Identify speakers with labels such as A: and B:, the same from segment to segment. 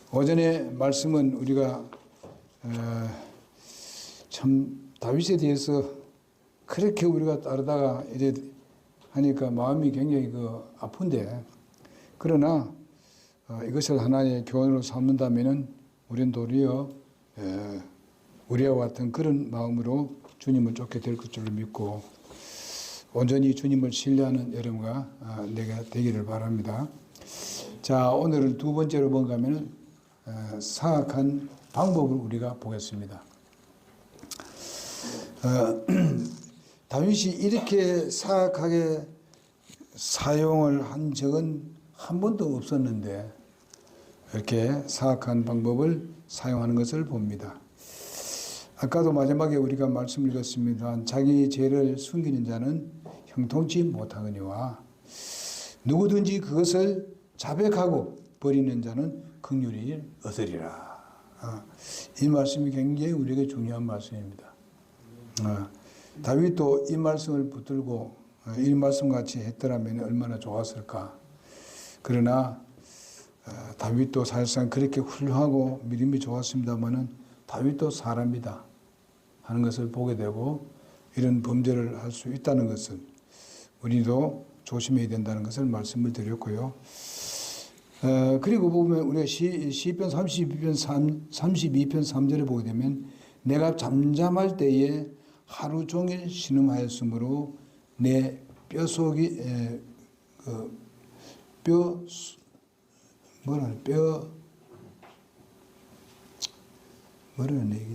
A: 오전에 말씀은 우리가 참 다윗에 대해서 그렇게 우리가 따르다가 이래 하니까 마음이 굉장히 아픈데, 그러나 이것을 하나의 교훈으로 삼는다면은 우리는 도리어 우리와 같은 그런 마음으로 주님을 쫓게 될 것으로 믿고 온전히 주님을 신뢰하는 여러분과 내가 되기를 바랍니다. 자, 오늘은 두 번째로 뭔가 하면은 사악한 방법을 우리가 보겠습니다. 다윗이 이렇게 사악하게 사용을 한 적은 한 번도 없었는데 이렇게 사악한 방법을 사용하는 것을 봅니다. 아까도 마지막에 우리가 말씀을 읽었습니다. 자기 죄를 숨기는 자는 형통치 못하거니와 누구든지 그것을 자백하고 버리는 자는 긍휼을 얻으리라. 이 말씀이 굉장히 우리에게 중요한 말씀입니다. 다윗도 이 말씀을 붙들고 이 말씀같이 했더라면 얼마나 좋았을까. 그러나 다윗도 사실상 그렇게 훌륭하고 믿음이 좋았습니다마는 다윗도 사람이다 하는 것을 보게 되고 이런 범죄를 할 수 있다는 것은 우리도 조심해야 된다는 것을 말씀을 드렸고요. 그리고 보면 우리가 시편 32편 3절에 보게 되면 내가 잠잠할 때에 하루 종일 신음하였으므로 내 뼈속이 이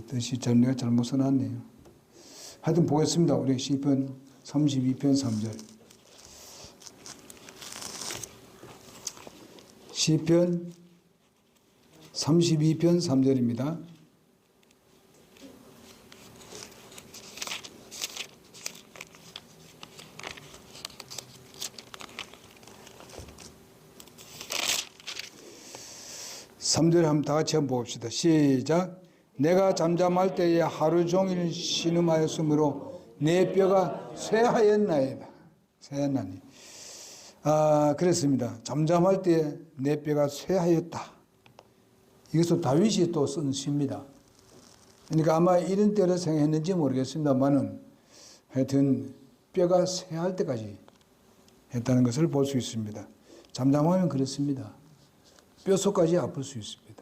A: 뜻이 내가 잘못 써놨네요. 하여튼 보겠습니다. 우리 시편 32편 3절. 시편 32편 3절입니다. 삼 절 한번 다 같이 한번 봅시다. 시작. 내가 잠잠할 때에 하루 종일 신음하였으므로 내 뼈가 쇠하였나이다. 쇠하였나니. 그렇습니다. 잠잠할 때에 내 뼈가 쇠하였다. 이것도 다윗이 또 쓴 시입니다. 그러니까 아마 이런 때를 생각했는지 모르겠습니다만은 하여튼 뼈가 쇠할 때까지 했다는 것을 볼 수 있습니다. 잠잠하면 그렇습니다. 뼛속까지 아플 수 있습니다.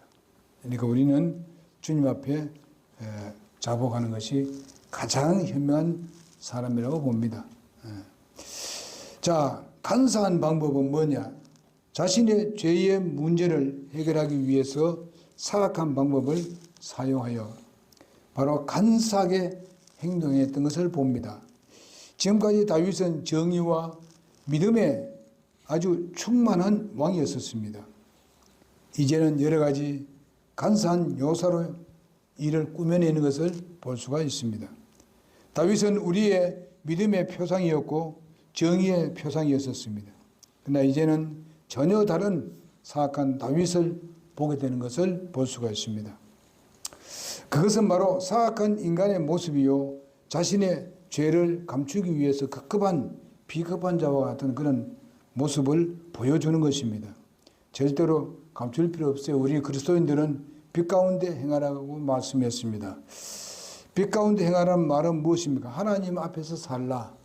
A: 그러니까 우리는 주님 앞에 자복하는 것이 가장 현명한 사람이라고 봅니다. 자, 간사한 방법은 뭐냐? 자신의 죄의 문제를 해결하기 위해서 사악한 방법을 사용하여 바로 간사하게 행동했던 것을 봅니다. 지금까지 다윗은 정의와 믿음에 아주 충만한 왕이었었습니다. 이제는 여러 가지 간사한 묘사로 일을 꾸며내는 것을 볼 수가 있습니다. 다윗은 우리의 믿음의 표상이었고 정의의 표상이었었습니다. 그러나 이제는 전혀 다른 사악한 다윗을 보게 되는 것을 볼 수가 있습니다. 그것은 바로 사악한 인간의 모습이요, 자신의 죄를 감추기 위해서 비겁한 자와 같은 그런 모습을 보여주는 것입니다. 절대로 감출 필요 없어요. 우리 그리스도인들은 빛 가운데 행하라고 말씀했습니다. 빛 가운데 행하라는 말은 무엇입니까? 하나님 앞에서 살라,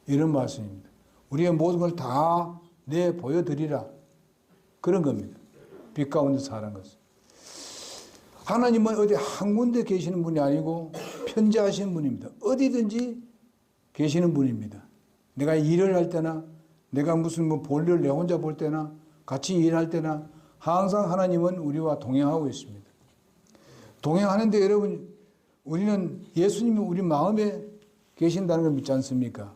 A: 이런 말씀입니다. 우리의 모든 걸 다 보여드리라, 그런 겁니다. 빛 가운데 사는 것은. 하나님은 어디 한 군데 계시는 분이 아니고 편재하신 분입니다. 어디든지 계시는 분입니다. 내가 일을 할 때나 내가 무슨 볼일을 내 혼자 볼 때나 같이 일할 때나 항상 하나님은 우리와 동행하고 있습니다. 동행하는데 여러분, 우리는 예수님이 우리 마음에 계신다는 걸 믿지 않습니까?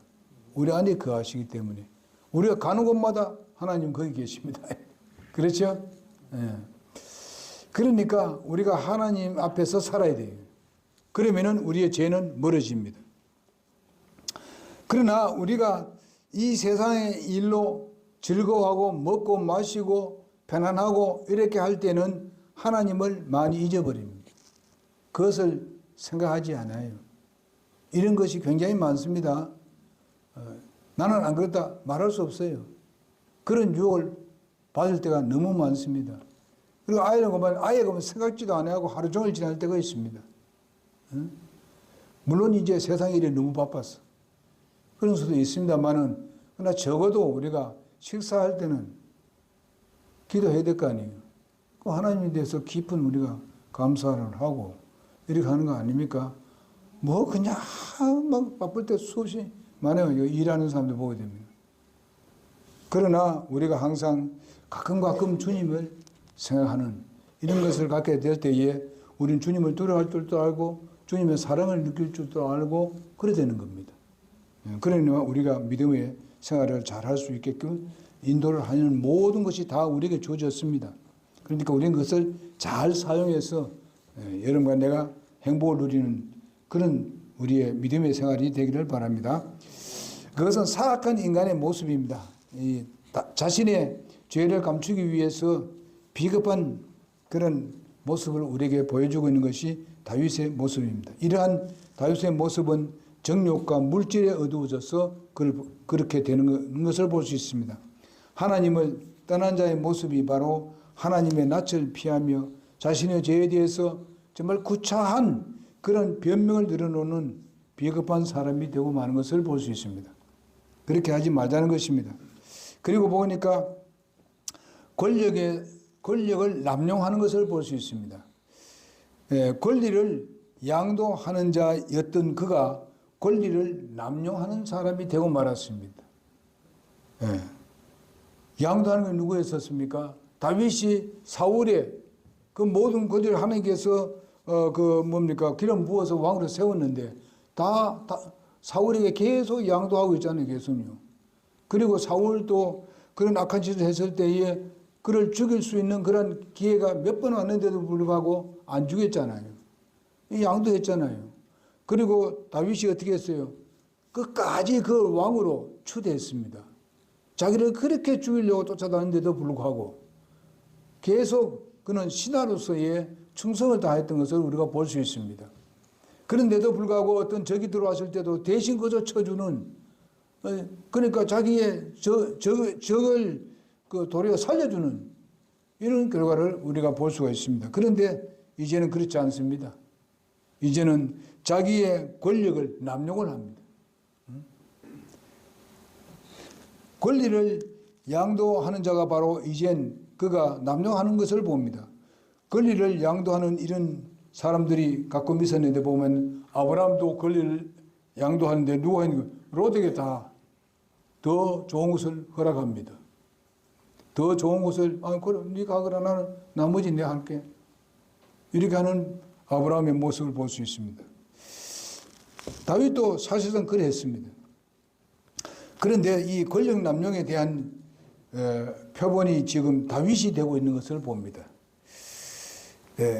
A: 우리 안에 거하시기 때문에 우리가 가는 곳마다 하나님 거기 계십니다. 그렇죠? 네. 그러니까 우리가 하나님 앞에서 살아야 돼요. 그러면은 우리의 죄는 멀어집니다. 그러나 우리가 이 세상의 일로 즐거워하고 먹고 마시고 편안하고 이렇게 할 때는 하나님을 많이 잊어버립니다. 그것을 생각하지 않아요. 이런 것이 굉장히 많습니다. 나는 안 그렇다 말할 수 없어요. 그런 유혹을 받을 때가 너무 많습니다. 그리고 아예 그만 생각지도 안 하고 하루 종일 지날 때가 있습니다. 물론 이제 세상 일이 너무 바빠서 그런 수도 있습니다만은, 그러나 적어도 우리가 식사할 때는 기도해야 될 거 아니에요. 그 하나님에 대해서 깊은 우리가 감사를 하고 이렇게 하는 거 아닙니까? 뭐 그냥 막 바쁠 때 수없이 많아요. 일하는 사람들 보게 됩니다. 그러나 우리가 항상 가끔 주님을 생각하는 이런 것을 갖게 될 때에 우리는 주님을 두려워할 줄도 알고 주님의 사랑을 느낄 줄도 알고 그래 되는 겁니다. 그러나 우리가 믿음의 생활을 잘 할 수 있게끔 인도를 하는 모든 것이 다 우리에게 주어졌습니다. 그러니까 우리는 그것을 잘 사용해서 여러분과 내가 행복을 누리는 그런 우리의 믿음의 생활이 되기를 바랍니다. 그것은 사악한 인간의 모습입니다. 자신의 죄를 감추기 위해서 비겁한 그런 모습을 우리에게 보여주고 있는 것이 다윗의 모습입니다. 이러한 다윗의 모습은 정욕과 물질에 어두워져서 그렇게 되는 것을 볼 수 있습니다. 하나님을 떠난 자의 모습이 바로 하나님의 낯을 피하며 자신의 죄에 대해서 정말 구차한 그런 변명을 늘어놓는 비겁한 사람이 되고 마는 것을 볼 수 있습니다. 그렇게 하지 말자는 것입니다. 그리고 보니까 권력을 남용하는 것을 볼 수 있습니다. 권리를 양도하는 자였던 그가 권리를 남용하는 사람이 되고 말았습니다. 양도하는 게 누구였었습니까? 다윗이 사울의 그 모든 권리를 하나님께서 기름 부어서 왕으로 세웠는데 다 사울에게 계속 양도하고 있잖아요, 계속요. 그리고 사울도 그런 악한 짓을 했을 때에 그를 죽일 수 있는 그런 기회가 몇 번 왔는데도 불구하고 안 죽였잖아요. 양도했잖아요. 그리고 다윗이 어떻게 했어요? 끝까지 그 왕으로 추대했습니다. 자기를 그렇게 죽이려고 쫓아다니는데도 불구하고 계속 그는 신하로서의 충성을 다했던 것을 우리가 볼 수 있습니다. 그런데도 불구하고 어떤 적이 들어왔을 때도 대신 그저 쳐주는, 그러니까 자기의 적을 도리어 살려주는 이런 결과를 우리가 볼 수가 있습니다. 그런데 이제는 그렇지 않습니다. 이제는 자기의 권력을 남용을 합니다. 권리를 양도하는 자가 바로 이젠 그가 남용하는 것을 봅니다. 권리를 양도하는 이런 사람들이 가끔 있었는데 보면 아브라함도 권리를 양도하는데 누가 있는 거 롯에게 다 더 좋은 것을 허락합니다. 더 좋은 것을 그럼 네가 하거라 나는 나머지 내가 할게. 이렇게 하는 아브라함의 모습을 볼 수 있습니다. 다윗도 사실상 그랬습니다. 그런데 이 권력 남용에 대한 표본이 지금 다윗이 되고 있는 것을 봅니다.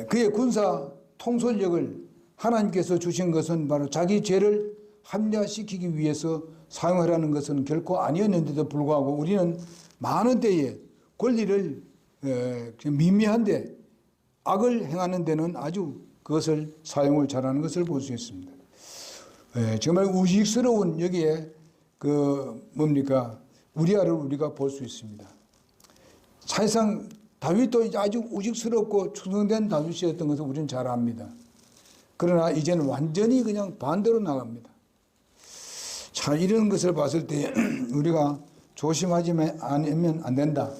A: 그의 군사 통솔력을 하나님께서 주신 것은 바로 자기 죄를 합리화시키기 위해서 사용하라는 것은 결코 아니었는데도 불구하고 우리는 많은 때에 권리를 미미한데 악을 행하는 데는 아주 그것을 사용을 잘하는 것을 볼 수 있습니다. 정말 우직스러운 여기에 우리아를 우리가 볼 수 있습니다. 사실상 다윗도 아주 우직스럽고 충성된 다윗이었던 것을 우리는 잘 압니다. 그러나 이제는 완전히 그냥 반대로 나갑니다. 자, 이런 것을 봤을 때 우리가 조심하지 않으면 안 된다.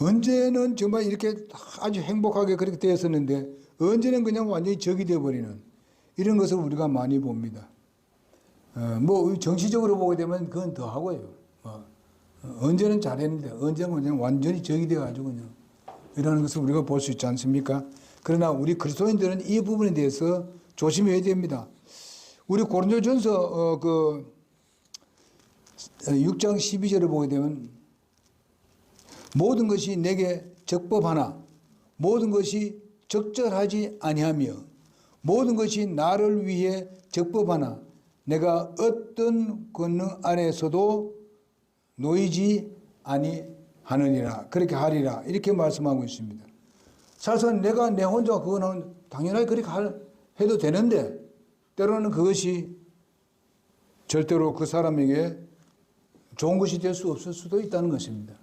A: 언제는 정말 이렇게 아주 행복하게 그렇게 되었었는데 언제는 그냥 완전히 적이 되어버리는 이런 것을 우리가 많이 봅니다. 정치적으로 보게 되면 그건 더 하고요. 언제는 잘했는데 언제는 그냥 완전히 적이 되어가지고 그냥 이러는 것을 우리가 볼 수 있지 않습니까? 그러나 우리 그리스도인들은 이 부분에 대해서 조심해야 됩니다. 우리 고린도전서 6장 12절을 보게 되면 모든 것이 내게 적법하나 모든 것이 적절하지 아니하며 모든 것이 나를 위해 적법하나 내가 어떤 권능 안에서도 놓이지 아니하느니라 그렇게 하리라 이렇게 말씀하고 있습니다. 사실은 내가 내 혼자 그거는 당연하게 그렇게 해도 되는데 때로는 그것이 절대로 그 사람에게 좋은 것이 될 수 없을 수도 있다는 것입니다.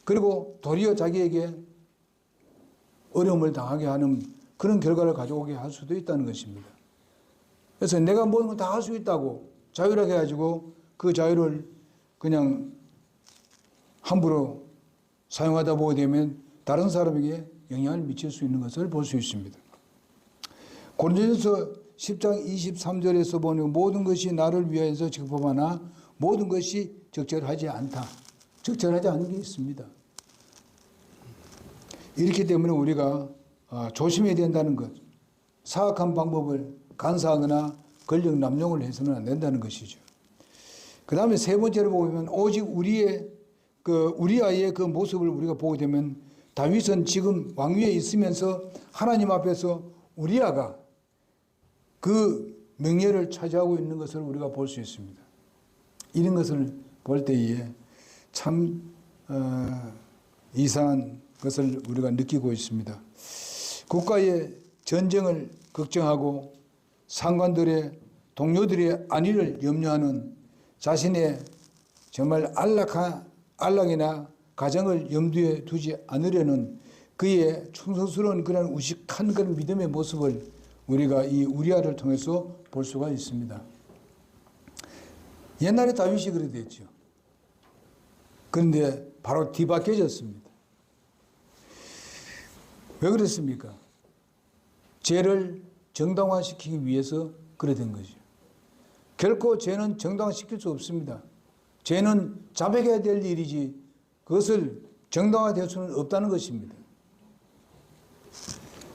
A: 그리고 도리어 자기에게 어려움을 당하게 하는 그런 결과를 가져오게 할 수도 있다는 것입니다. 그래서 내가 모든 걸 다 할 수 있다고 자유라게 해가지고 그 자유를 그냥 함부로 사용하다 보게 되면 다른 사람에게 영향을 미칠 수 있는 것을 볼 수 있습니다. 고린도전서 10장 23절에서 보면 모든 것이 나를 위하여서 적법하나 모든 것이 적절하지 않다. 적절하지 않은 게 있습니다. 이렇기 때문에 우리가 조심해야 된다는 것, 사악한 방법을 간사하거나 권력 남용을 해서는 안 된다는 것이죠. 그 다음에 세 번째로 보면 오직 우리아의 그 모습을 우리가 보게 되면 다윗은 지금 왕위에 있으면서 하나님 앞에서 우리아가 그 명예를 차지하고 있는 것을 우리가 볼 수 있습니다. 이런 것을 볼 때에 참 이상한 것을 우리가 느끼고 있습니다. 국가의 전쟁을 걱정하고 상관들의 동료들의 안위를 염려하는 자신의 정말 안락이나 가정을 염두에 두지 않으려는 그의 충성스러운 그런 우직한 그런 믿음의 모습을 우리가 이 우리아를 통해서 볼 수가 있습니다. 옛날에 다윗이 그래 됐죠. 그런데 바로 뒤바뀌어졌습니다. 왜 그랬습니까? 죄를 정당화시키기 위해서 그래 된 거죠. 결코 죄는 정당화시킬 수 없습니다. 죄는 자백해야 될 일이지 그것을 정당화될 수는 없다는 것입니다.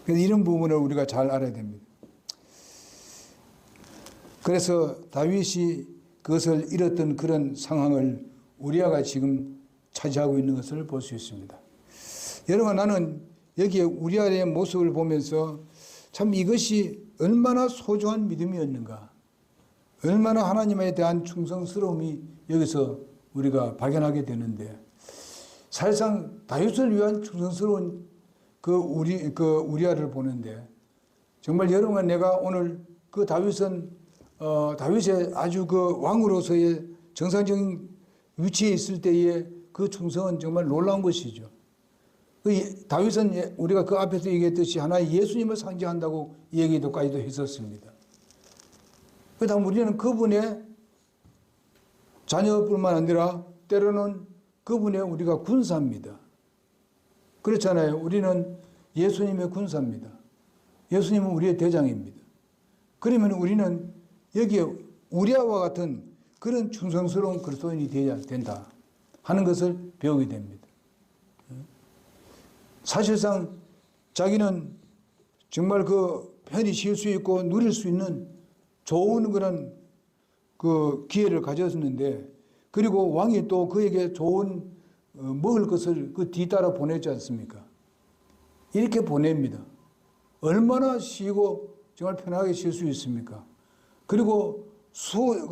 A: 그래서 이런 부분을 우리가 잘 알아야 됩니다. 그래서 다윗이 그것을 잃었던 그런 상황을 우리아가 지금 차지하고 있는 것을 볼 수 있습니다. 여러분, 나는 여기에 우리아의 모습을 보면서 참 이것이 얼마나 소중한 믿음이었는가, 얼마나 하나님에 대한 충성스러움이 여기서 우리가 발견하게 되는데, 사실상 다윗을 위한 충성스러운 그 우리아를 보는데, 정말 여러분, 내가 오늘 그 다윗의 아주 그 왕으로서의 정상적인 위치에 있을 때의 그 충성은 정말 놀라운 것이죠. 다윗은 우리가 그 앞에서 얘기했듯이 하나의 예수님을 상징한다고 얘기도까지도 했었습니다. 그 다음 우리는 그분의 자녀뿐만 아니라 때로는 그분의 우리가 군사입니다. 그렇잖아요. 우리는 예수님의 군사입니다. 예수님은 우리의 대장입니다. 그러면 우리는 여기에 우리아와 같은 그런 충성스러운 그리스도인이 되어야 된다 하는 것을 배우게 됩니다. 사실상 자기는 정말 그 편히 쉴 수 있고 누릴 수 있는 좋은 그런 그 기회를 가졌는데, 그리고 왕이 또 그에게 좋은 먹을 것을 그 뒤따라 보내지 않습니까? 이렇게 보냅니다. 얼마나 쉬고 정말 편하게 쉴 수 있습니까? 그리고 수일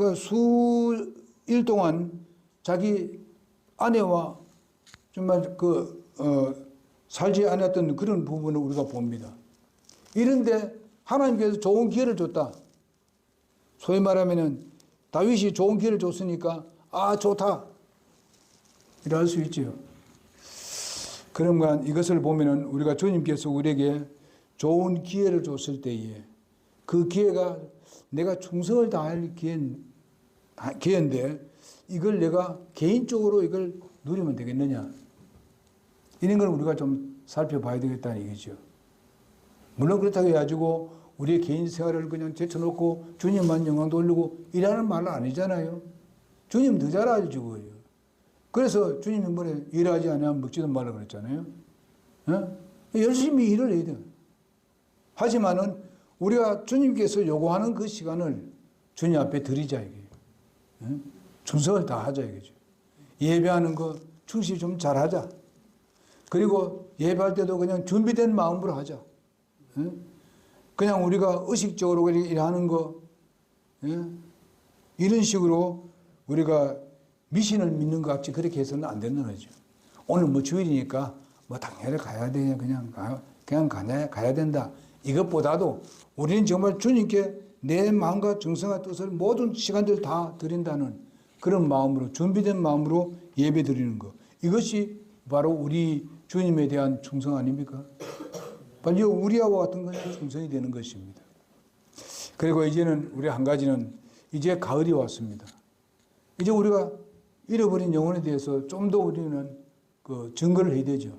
A: 동안 자기 아내와 정말 살지 않았던 그런 부분을 우리가 봅니다. 이런데 하나님께서 좋은 기회를 줬다. 소위 말하면은 다윗이 좋은 기회를 줬으니까 좋다 이라 할 수 있죠. 그러면 이것을 보면은 우리가 주님께서 우리에게 좋은 기회를 줬을 때에 그 기회가 내가 충성을 다할 기회인데 이걸 내가 개인적으로 이걸 누리면 되겠느냐, 이런 걸 우리가 좀 살펴봐야 되겠다는 얘기죠. 물론 그렇다고 해가지고 우리의 개인 생활을 그냥 제쳐놓고 주님만 영광 돌리고 이라는 말은 아니잖아요. 주님 더 잘 알죠, 그거예요. 그래서 주님이 뭐래, 일하지 않으면 먹지도 말라 그랬잖아요. 열심히 일을 해야 돼요. 하지만은 우리가 주님께서 요구하는 그 시간을 주님 앞에 드리자 이게요. 충성을 다하자 이거죠. 예배하는 거 충실히 좀 잘하자. 그리고 예배할 때도 그냥 준비된 마음으로 하자. 그냥 우리가 의식적으로 일하는 거, 이런 식으로 우리가 미신을 믿는 것 같이 그렇게 해서는 안 된다는 거죠. 오늘 뭐 주일이니까 뭐 당연히 가야 돼. 그냥 가야 된다. 이것보다도 우리는 정말 주님께 내 마음과 정성과 뜻을 모든 시간들 다 드린다는 그런 마음으로, 준비된 마음으로 예배 드리는 것. 이것이 바로 우리 주님에 대한 충성 아닙니까? 바로 우리와 같은 건 충성이 되는 것입니다. 그리고 이제는 우리 한 가지는 이제 가을이 왔습니다. 이제 우리가 잃어버린 영혼에 대해서 좀 더 우리는 그 증거를 해야 되죠.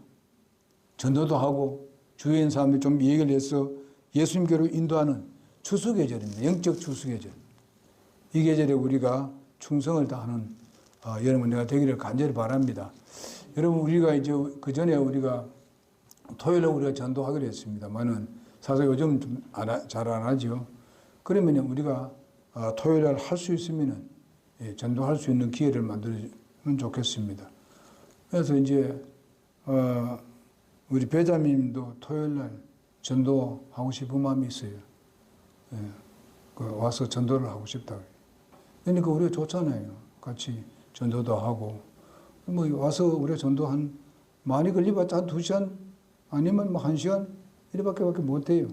A: 전도도 하고 주위에 있는 사람들이 좀 얘기를 해서 예수님께로 인도하는 추수계절입니다. 영적 추수계절. 이 계절에 우리가 충성을 다하는 여러분 내가 되기를 간절히 바랍니다. 여러분 우리가 이제 그 전에 우리가 토요일에 우리가 전도하기로 했습니다만은 사실 요즘 좀 잘 안 하죠. 그러면 우리가 토요일에 할 수 있으면은 전도할 수 있는 기회를 만들면 좋겠습니다. 그래서 이제 우리 배자님도 토요일날 전도하고 싶은 마음이 있어요. 와서 전도를 하고 싶다. 그러니까 우리가 좋잖아요. 같이 전도도 하고 뭐 와서 우리가 전도 많이 걸려봤자 한 2시간 아니면 뭐 1시간 이렇게밖에 못해요.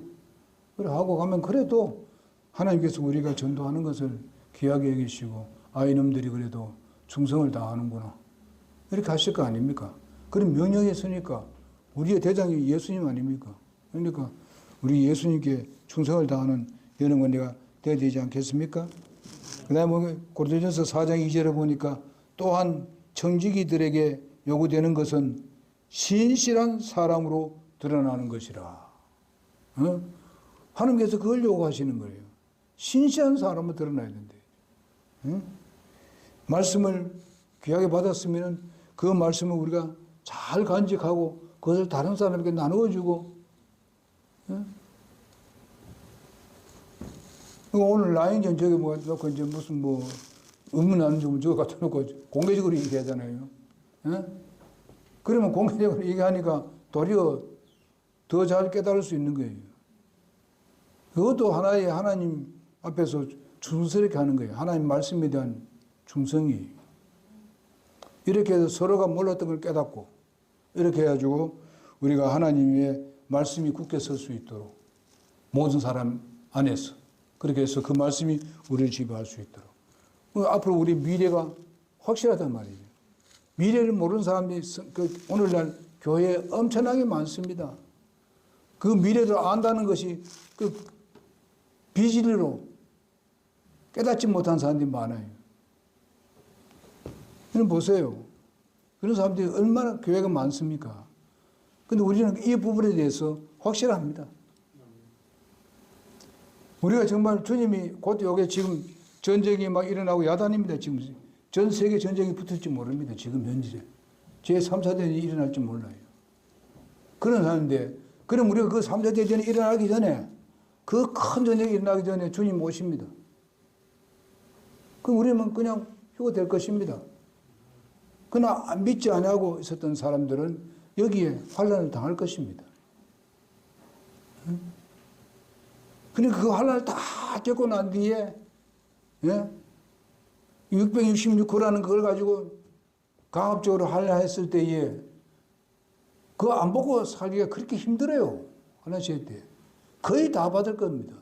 A: 그래 하고 가면 그래도 하나님께서 우리가 전도하는 것을 귀하게 여기시고 이놈들이 그래도 충성을 다하는구나 이렇게 하실 거 아닙니까? 그런 명령이 있으니까 우리의 대장이 예수님 아닙니까? 그러니까 우리 예수님께 충성을 다하는 여러분 은혜가 되어야 되지 않겠습니까? 그 다음에 고린도전서 4장 2절에 보니까 또한 청지기들에게 요구되는 것은 신실한 사람으로 드러나는 것이라. 하나님께서 그걸 요구하시는 거예요. 신실한 사람으로 드러나야 된대. 말씀을 귀하게 받았으면 그 말씀을 우리가 잘 간직하고 그것을 다른 사람에게 나누어주고 오늘 라인전 저기 뭐 놓고 이제 무슨 뭐 의문 나는 좀 저거 갖다 놓고 공개적으로 얘기하잖아요. 그러면 공개적으로 얘기하니까 도리어 더 잘 깨달을 수 있는 거예요. 그것도 하나의 하나님 앞에서 충성스럽게 하는 거예요. 하나님 말씀에 대한 충성이. 이렇게 해서 서로가 몰랐던 걸 깨닫고 이렇게 해가지고 우리가 하나님의 말씀이 굳게 설 수 있도록 모든 사람 안에서 그렇게 해서 그 말씀이 우리를 지배할 수 있도록 앞으로 우리 미래가 확실하단 말이에요. 미래를 모르는 사람이 오늘날 교회에 엄청나게 많습니다. 그 미래를 안다는 것이 그 비진리로 깨닫지 못한 사람들이 많아요. 여러분 보세요. 그런 사람들이 얼마나 교회가 많습니까? 근데 우리는 이 부분에 대해서 확실합니다. 우리가 정말 주님이 곧 여기 지금 전쟁이 막 일어나고 야단입니다. 지금 전 세계 전쟁이 붙을지 모릅니다. 지금 현재. 제3, 4대전이 일어날지 몰라요. 그런 사람인데, 그럼 우리가 그 3, 4대전이 일어나기 전에, 그 큰 전쟁이 일어나기 전에 주님 오십니다. 그럼 우리는 그냥 휴가 될 것입니다. 그러나 믿지 않고 있었던 사람들은 여기에 환난을 당할 것입니다. 그러니까 그 환난을 다 겪고 난 뒤에 666호라는 그걸 가지고 강압적으로 환난했을 때에 그거 안 보고 살기가 그렇게 힘들어요. 환난시대 때. 거의 다 받을 겁니다.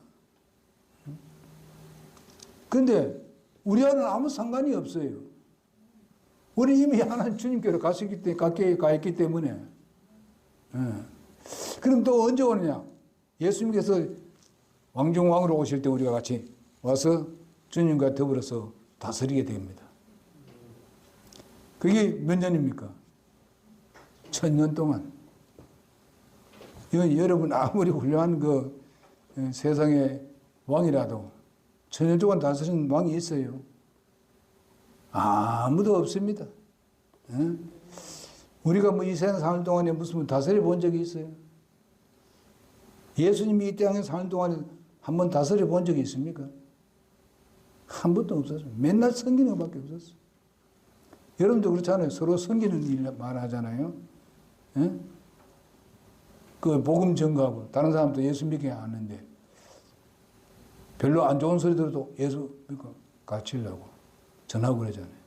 A: 그런데 우리와는 아무 상관이 없어요. 우리 이미 하나님 주님께로 가까이 가 있기 때문에. 그럼 또 언제 오느냐? 예수님께서 왕중왕으로 오실 때 우리가 같이 와서 주님과 더불어서 다스리게 됩니다. 그게 몇 년입니까? 1000년 동안. 이건 여러분 아무리 훌륭한 그 세상의 왕이라도 1000년 동안 다스리는 왕이 있어요? 아무도 없습니다. 우리가 뭐 이 세상 사는 동안에 무슨 다스려 본 적이 있어요? 예수님이 이 땅에 사는 동안에 한번 다스려 본 적이 있습니까? 한 번도 없었어요. 맨날 섬기는 것밖에 없었어요. 여러분도 그렇잖아요. 서로 섬기는 일 많이 하잖아요. 그 복음 전가하고 다른 사람도 예수 믿게 하는데 별로 안 좋은 소리 들어도 예수 믿고 가르치려고 전하고 그러잖아요.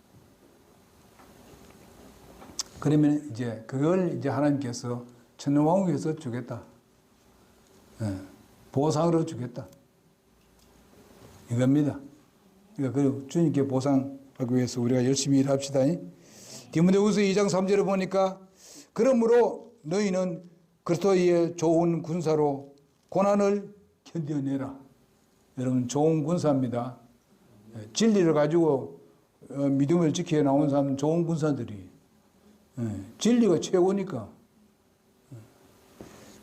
A: 그러면 이제 그걸 이제 하나님께서 천년왕국에서 주겠다. 보상으로 주겠다. 이겁니다. 그러니까 그 주님께 보상하기 위해서 우리가 열심히 일합시다. 디모데후서 2장 3절에 보니까 그러므로 너희는 그리스도의 좋은 군사로 고난을 견뎌내라. 여러분, 좋은 군사입니다. 진리를 가지고 믿음을 지켜 나온 사람은 좋은 군사들이. 진리가 최고니까.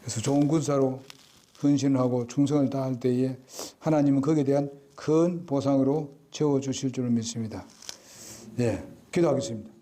A: 그래서 좋은 군사로 헌신하고 충성을 다할 때에 하나님은 거기에 대한 큰 보상으로 채워주실 줄을 믿습니다. 네, 기도하겠습니다.